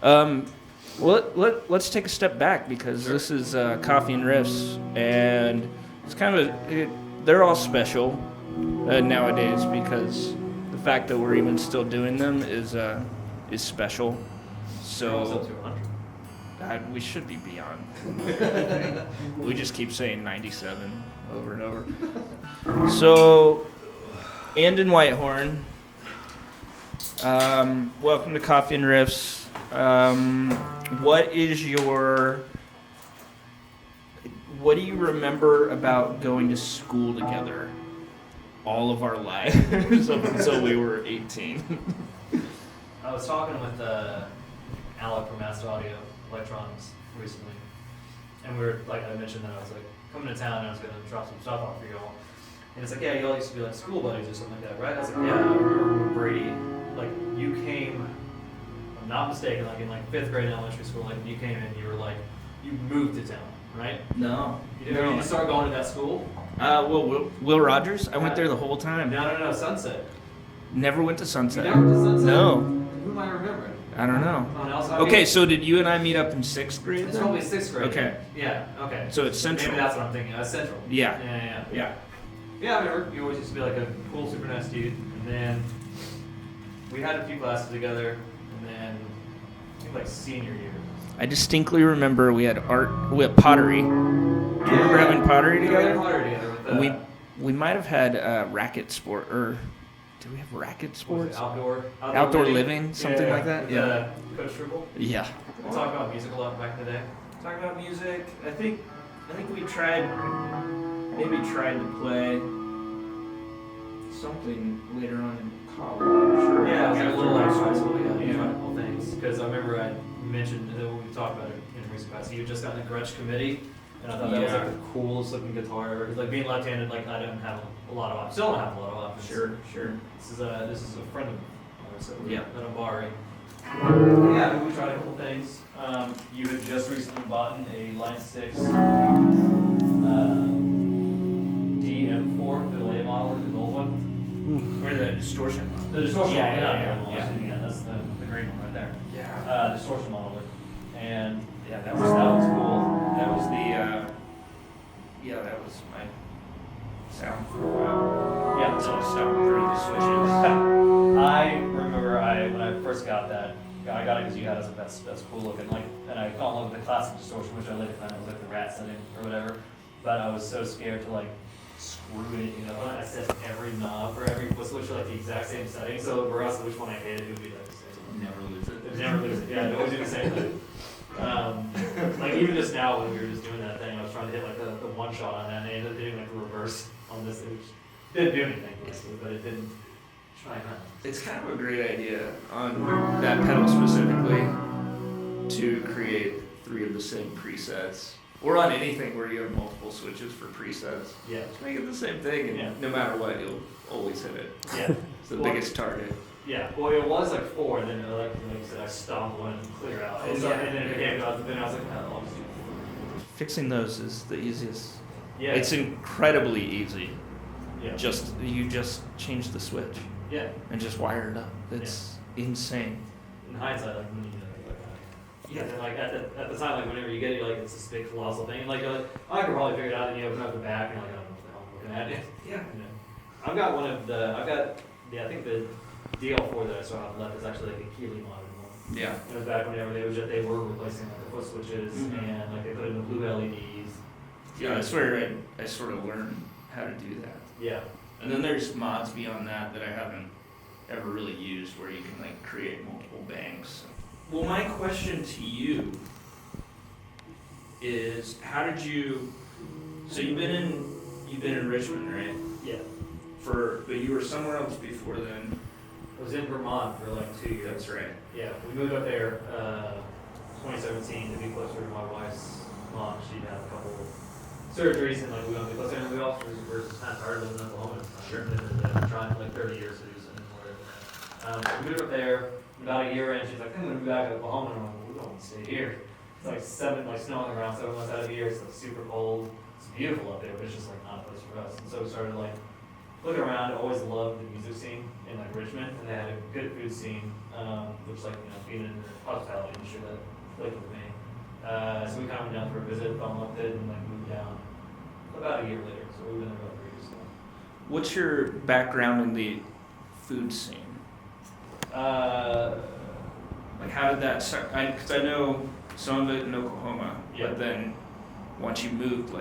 Um, let's take a step back because this is Coffee and Riffs, and it's kind of they're all special nowadays because the fact that we're even still doing them is special. So we should be beyond. We just keep saying 97 over and over. So, Andon Whitehorn, welcome to Coffee and Riffs. What do you remember about going to school together all of our lives up until we were 18? I was talking with Alec from Master Audio Electronics recently, and we were, like I mentioned that I was like coming to town and I was going to drop some stuff off for y'all. And it's like, yeah, y'all used to be like school buddies or something like that, right? I was like, yeah, I remember Brady, like you came, if I'm not mistaken, like in like 5th grade in elementary school, like you came in, you were like, you moved to town, right? No. You didn't you start going to that school? Will Rogers? I went there the whole time. No, Sunset. Never went to Sunset. You never went to Sunset? No. Who am I remembering? I don't know. Okay, so did you and I meet up in 6th grade? It's then? probably 6th grade. Okay. Yeah, okay. So it's Central. Maybe that's what I'm thinking. Central. Yeah. Yeah, I remember you always used to be like a cool, super nice dude. And then we had a few classes together. And then I think like senior year. I distinctly remember we had pottery. Do you remember having pottery together? We had pottery together. With, we might have had racket sport, or do we have racket sports? Outdoor living, something like that. Yeah. Coach Struble. Yeah. We talked about music a lot back in the day. Talk about music. I think we maybe tried to play something later on in college. Or Yeah, it was like a little after high school. We got Yeah. tried a couple things because I remember I mentioned that when we talked about it in recent past. You had just gotten a Gretsch committee, and I thought that was like the coolest looking guitar ever. 'Cause, like being left-handed, like I didn't have a lot of options. Still don't have a lot of options. Sure. This is a friend of ours Yeah. that I'm borrowing. Yeah, we tried a couple things. You had just recently bought a Line 6 DM4, the late model, the old one. Or the distortion. The distortion Yeah, model. yeah. Yeah, that's the green one right there. Yeah. Distortion model. And Yeah, that was cool. That was that was my sound for a while. Yeah. Until I stopped through the switches. I remember when I first got that, I got it because you had it. I was like, that's cool looking. Like, and I fell in love with the classic distortion, which I later found out was like the rat setting or whatever. But I was so scared to like screw it, I set every knob for every foot switch for like the exact same setting. So regardless of which one I hit, it would be like the same. Never lose it. Never lose it. Yeah, I'd always do the same thing. Like even just now when we were just doing that thing, I was trying to hit like the one shot on that, and I ended up hitting like the reverse on this, which didn't do anything basically, but it didn't try not. It's kind of a great idea on that pedal specifically to create 3 of the same presets. Or on anything where you have multiple switches for presets. Yeah. Just make it the same thing, and no matter what, you'll always hit it. Yeah. It's the biggest target. Yeah. Well, it was like 4, and then like you said, I stopped one and clear out. And then it became, then I was like, oh, I'll just do it. Fixing those is the easiest. Yeah. It's incredibly easy. Yeah. You just change the switch. Yeah. And just wire it up. It's insane. In hindsight, like when you like at the time, like whenever you get it, like it's this big colossal thing, and like you're like, I could probably figure it out, and you open up the back, and you're like, I don't know what the hell I'm looking at. Yeah. I think the DL4 that I still have left is actually like a Keeley modern one. Yeah. It was back whenever they were replacing like the foot switches, and like they put in the blue LEDs. Yeah, that's where I sort of learned how to do that. Yeah. And then there's mods beyond that I haven't ever really used where you can like create multiple banks. Well, my question to you is, so you've been in Richmond, right? Yeah. But you were somewhere else before then. I was in Vermont for like 2 years. That's right. Yeah, we moved up there 2017 to be closer to my wife's mom. She'd had a couple surgeries, and like we wanted to be closer, and we also were kind of tired of living in Oklahoma. Sure. Been trying for like 30 years to do something more. We moved up there. About a year in, she's like, I'm gonna move back to Oklahoma, and I'm like, we don't want to stay here. It's like snowing around 7 months out of the year. It's like super cold. It's beautiful up there, but it's just like not a place for us. And so we started like looking around. I always loved the music scene in like Richmond, and they had a good food scene. which is like, being in the hospitality industry that clicked with me. So we kind of went down for a visit, fell in love with it, and moved down about a year later. So we've been there about 3 years now. What's your background in the food scene? How did that start? Because I know some of it in Oklahoma, but then once you moved,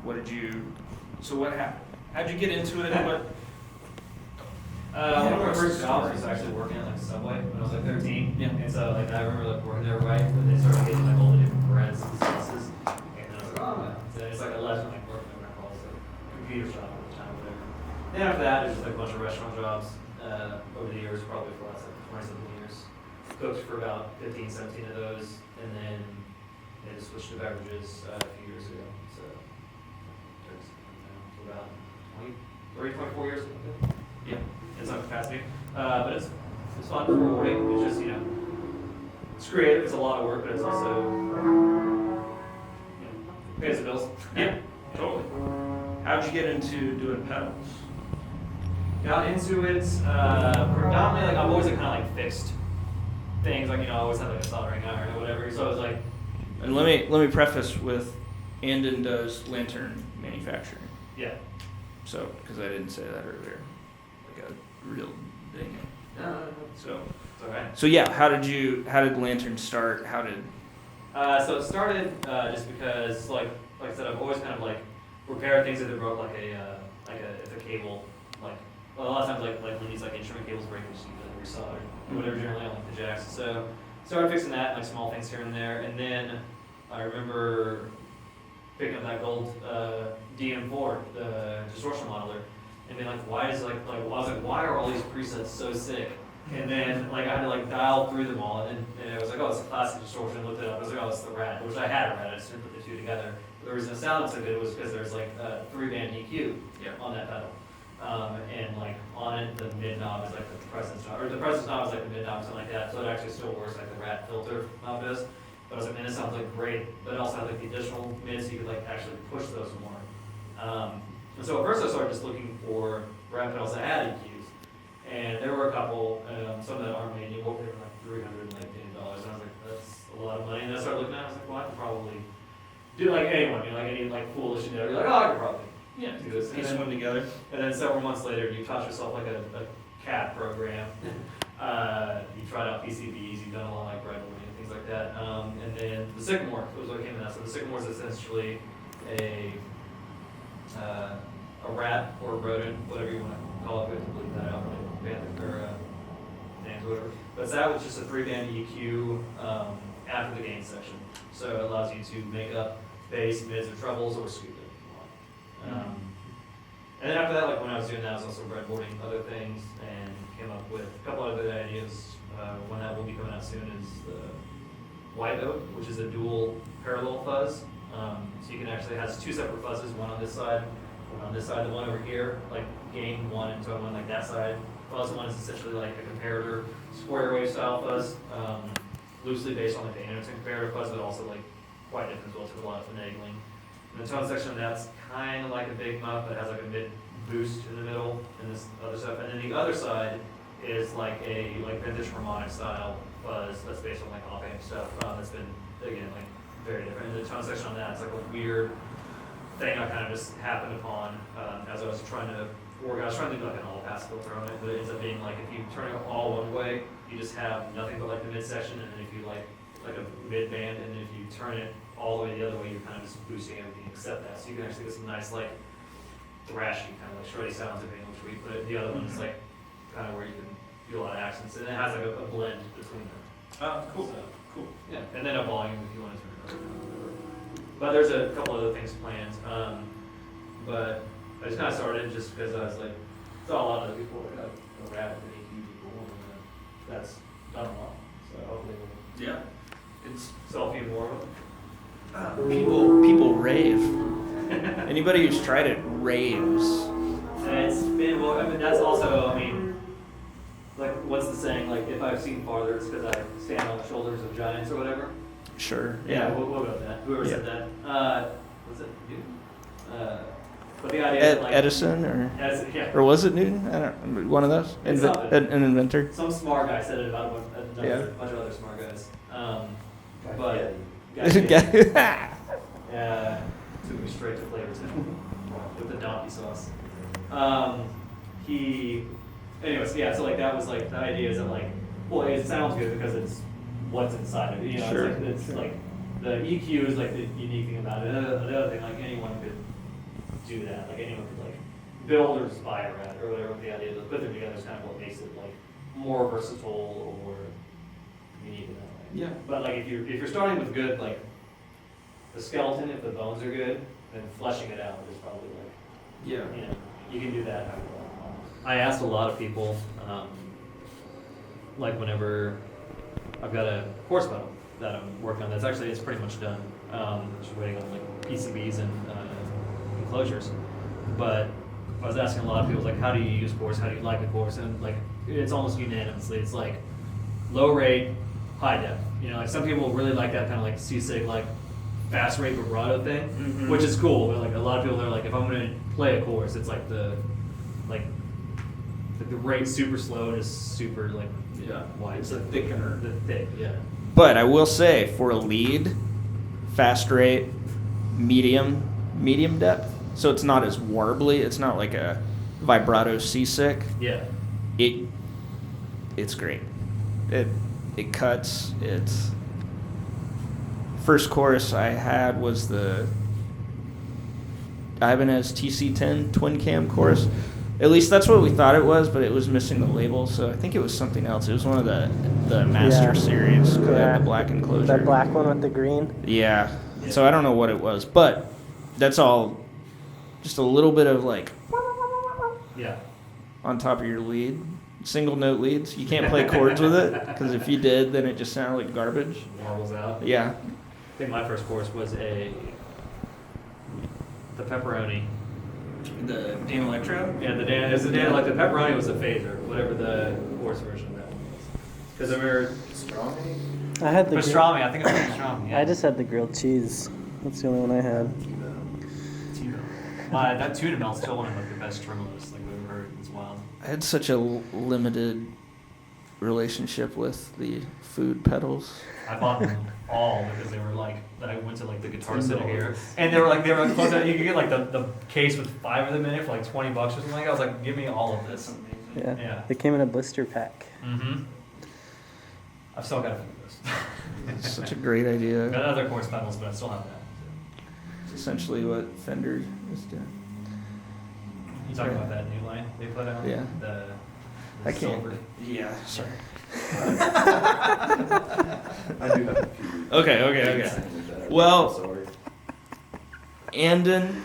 what did you? So what happened? How'd you get into it? What? One of my first jobs was actually working at Subway when I was 13. Yeah. And so I remember working there when they started getting all the different breads and sauces. And then I was like, oh man. So it's a legend working at McDonald's, computer shop at the time, whatever. Then after that, it was just a bunch of restaurant jobs over the years, probably for the last 20-something years. Cooked for about 15, 17 of those, and then switched to beverages a few years ago. So for about 24 years. Yeah. In some capacity, but it's fun, rewarding. It's just it's creative. It's a lot of work, but it's also pays the bills. Yeah, totally. How'd you get into doing pedals? Got into it predominantly I've always kind of fixed things. I always had a soldering iron or whatever. So it was And let me preface with, Andon does Lantern manufacturing. Yeah. So because I didn't say that earlier. A real thing. So it's all right. So yeah, how did Lantern start? So it started just because like I said, I've always kind of repaired things that broke, if a cable, a lot of times when these instrument cables break, you just need to resolder or whatever, generally on the jacks. So started fixing that, small things here and there, and then I remember picking up that gold DM4, the distortion modeler. And then why is I was why are all these presets so sick? And then I had to dial through them all, and I was oh, it's a classic distortion. I looked it up. I was oh, it's the rat, which I had a rat. I just didn't put the two together. But the reason it sounded so good was because there's a 3-band EQ on that pedal, and on it the mid knob is the presence knob, or the presence knob is the mid knob, something like that. So it actually still works like the rat filter knob does. But I was man, this sounds great. But it also had the additional mids, so you could actually push those more. And so at first I started just looking for rat pedals that had EQs, and there were a couple, some that aren't made anymore, they were $300 and $10, and I was that's a lot of money, and I started looking at it, I was well, I could probably do anyone, any foolish endeavor, you're oh, I could probably do this. Piece one together. And then several months later, you taught yourself a CAD program, you tried out PCBs, you've done a lot breadboarding and things like that, and then the Sycamore was what came in that. So the Sycamore is essentially a rat or a rodent, whatever you want to call it, we have to bleep that out, or names, whatever. But that was just a 3-band EQ after the gain section. So it allows you to make up bass, mids, or trebles, or scoop it. And then after that, when I was doing that, I was also breadboarding other things and came up with a couple other ideas. One that will be coming out soon is the White Oak, which is a dual parallel fuzz. So you can actually, it has 2 separate fuzzes, one on this side, one on this side. The one over here, gain 1 and tone 1, that side. Fuzz 1 is essentially a comparator square wave style fuzz, loosely based on the Anderson comparator fuzz, but also quite different as well, took a lot of finagling. And the tone section of that's kind of like a big muff, but has a mid boost in the middle and this other stuff. And then the other side is a vintage harmonic style fuzz that's based on off amp stuff. That's been again very different. And the tone section on that is a weird thing I kind of just happened upon as I was trying to organize. I was trying to do an all pass filter on it, but it ends up being if you turn it all one way, you just have nothing but the mid section, and then if you like a mid band, and then if you turn it all the way the other way, you're kind of just boosting everything except that. So you can actually get some nice thrashy kind of shreddy sounds depending on which way you put it. The other one is kind of where you can do a lot of accents, and it has a blend between them. Oh, cool. So, cool. Yeah, and then a volume if you want to turn it over. But there's a couple other things planned. But I just kind of started just because I was saw a lot of people rap and EQ people, and that's done well. So hopefully we'll sell a few more of them. People rave. Anybody who's tried it raves. And it's been that's also what's the saying? If I've seen farther, it's because I stand on the shoulders of giants or whatever. Sure. Yeah, we'll go with that. Whoever said that. Was it you? But the idea is like Edison or was it Newton? I don't. One of those. It's An inventor. some smart guy said it about a bunch of other smart guys. But yeah, took me straight to Flavor Town with the donkey sauce. Anyways, yeah. So like that was like the idea is that like, well, it sounds good because it's what's inside of it. You know, Sure. it's like the EQ is like the unique thing about it. The other thing, like anyone could do that. Like anyone could like build or inspire that or whatever. The idea to put them together is kind of what makes it like more versatile or unique in that way. Yeah. But like if you're starting with good like the skeleton, if the bones are good, then fleshing it out is probably like you know you can do that. I asked a lot of people, like whenever I've got a horse pedal that I'm working on. It's pretty much done. Just waiting on like PCBs and enclosures. But I was asking a lot of people like, how do you use chorus? How do you like a chorus? And like, it's almost unanimously. It's like low rate, high def. You know, like some people really like that kind of like seasick, like fast rate vibrato thing, which is cool. But like a lot of people are like, if I'm gonna play a chorus, it's like the rate super slow and is super like wide. It's a thickener. The thick, yeah. But I will say, for a lead, fast rate, medium depth, so it's not as warbly. It's not like a vibrato seasick. Yeah. It's great. It cuts. It's first chorus I had was the Ibanez TC10 twin cam chorus. At least that's what we thought it was, but it was missing the label, so I think it was something else. It was one of the Master Series, because it had the black enclosure. That black one with the green? Yeah. So I don't know what it was, but that's all just a little bit of like on top of your lead. Single note leads. You can't play chords with it, because if you did, then it just sounded like garbage. Marbles out. Yeah. I think my first chorus was the pepperoni. The Dan Electro? Yeah, like the pepperoni was the phaser, whatever the chorus version of that one was. Because I remember Pastrami? I had the pastrami. I think it was pastrami. Yeah. I just had the grilled cheese. That's the only one I had. Tuna. That tuna melt's still one of like the best tremolos like we've ever heard. It's wild. I had such a limited relationship with the food pedals. I bought them all because they were like, I went to like the Guitar Center here, and they were close out. You could get like the case with 5 of them in it for like $20 or something like that. I was like, give me all of this. Yeah. They came in a blister pack. Mm-hmm. I've still got a few of those. Such a great idea. I've got other chorus pedals, but I still have that. It's essentially what Fender is doing. You talking about that new line they put out? Yeah. The I can't. silver. Yeah, sorry. I do have a few. Okay. Well, Andon,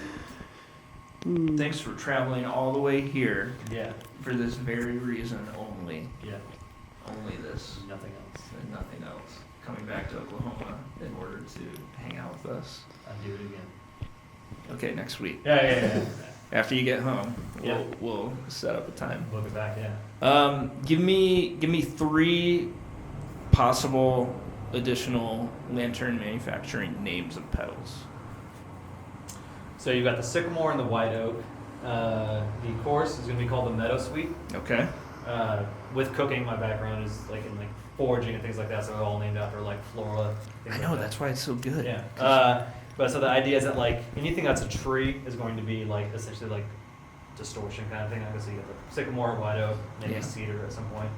thanks for traveling all the way here Yeah. for this very reason only. Yeah. Only this. Nothing else. And nothing else. Coming back to Oklahoma in order to hang out with us. I'd do it again. Okay, next week. Yeah. After you get home, Yeah. we'll set up a time. We'll get back, yeah. Give me 3 possible additional Lantern manufacturing names of pedals. So you've got the Sycamore and the White Oak. The course is going to be called the Meadow Suite. Okay. With cooking, my background is like in like foraging and things like that, so they're all named after like flora. I know, that's why it's so good. Yeah. But so the idea is that like anything that's a tree is going to be like essentially like distortion kind of thing. Obviously, you get the Sycamore, White Oak, maybe cedar at some point.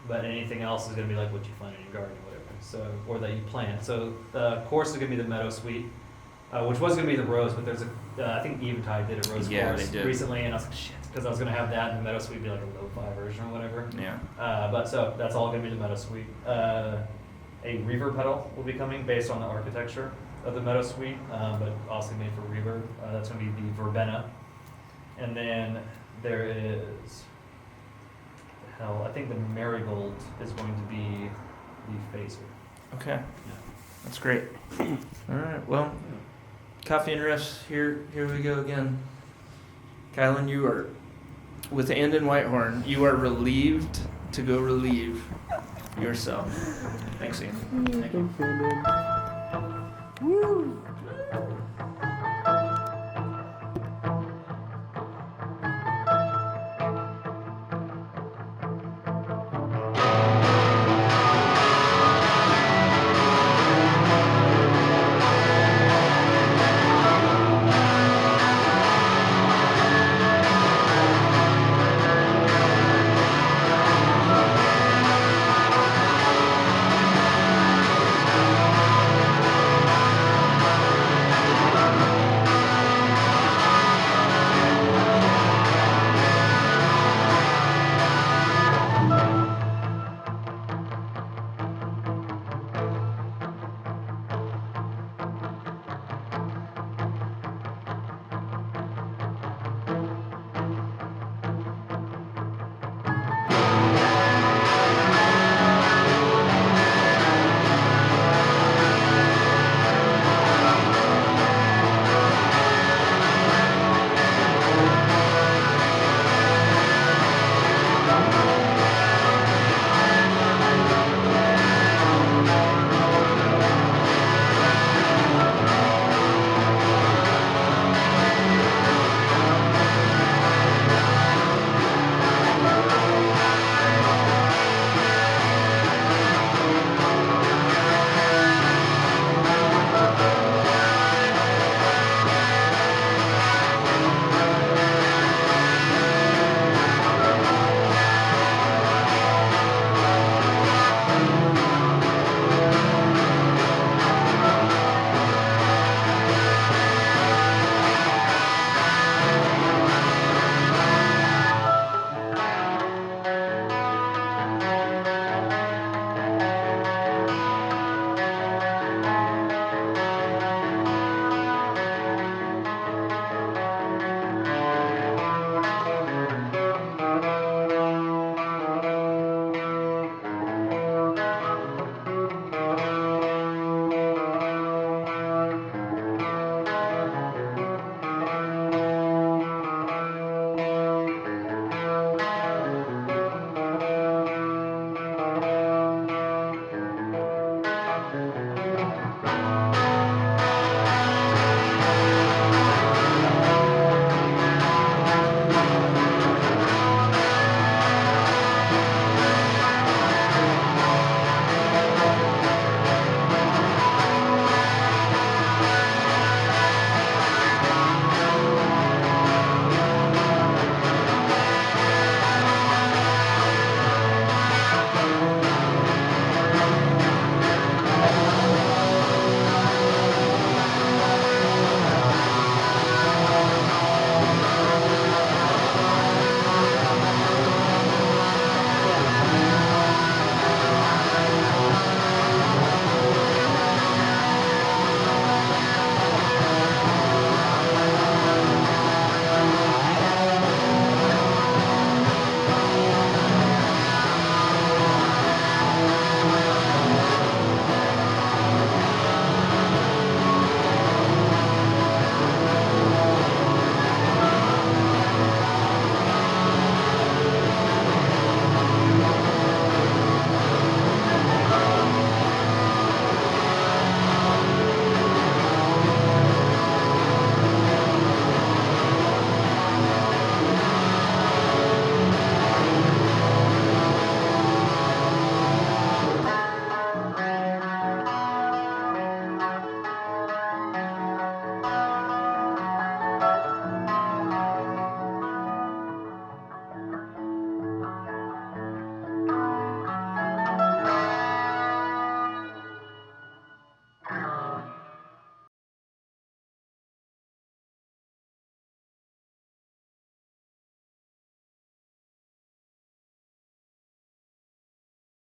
But anything else is going to be like what you find in your garden or whatever. So, or that you plant. So the course is going to be the Meadow Suite, which was going to be the rose, but there's I think Eventide did a rose course recently, and I was like, shit, because I was going to have that, and the Meadow Suite would be like a lo-fi version or whatever. Yeah. But so that's all going to be the Meadow Suite. A reverb pedal will be coming based on the architecture of the Meadow Suite, but also made for reverb. That's going to be the Verbena. And then there is, I think the Marigold is going to be the phaser. Okay. Yeah. That's great. All right. Well, Coffee and Riffs, here we go again. Kylan, you are, with Andon Whitehorn, you are relieved to go relieve yourself. Thanks, Ian. Thank you.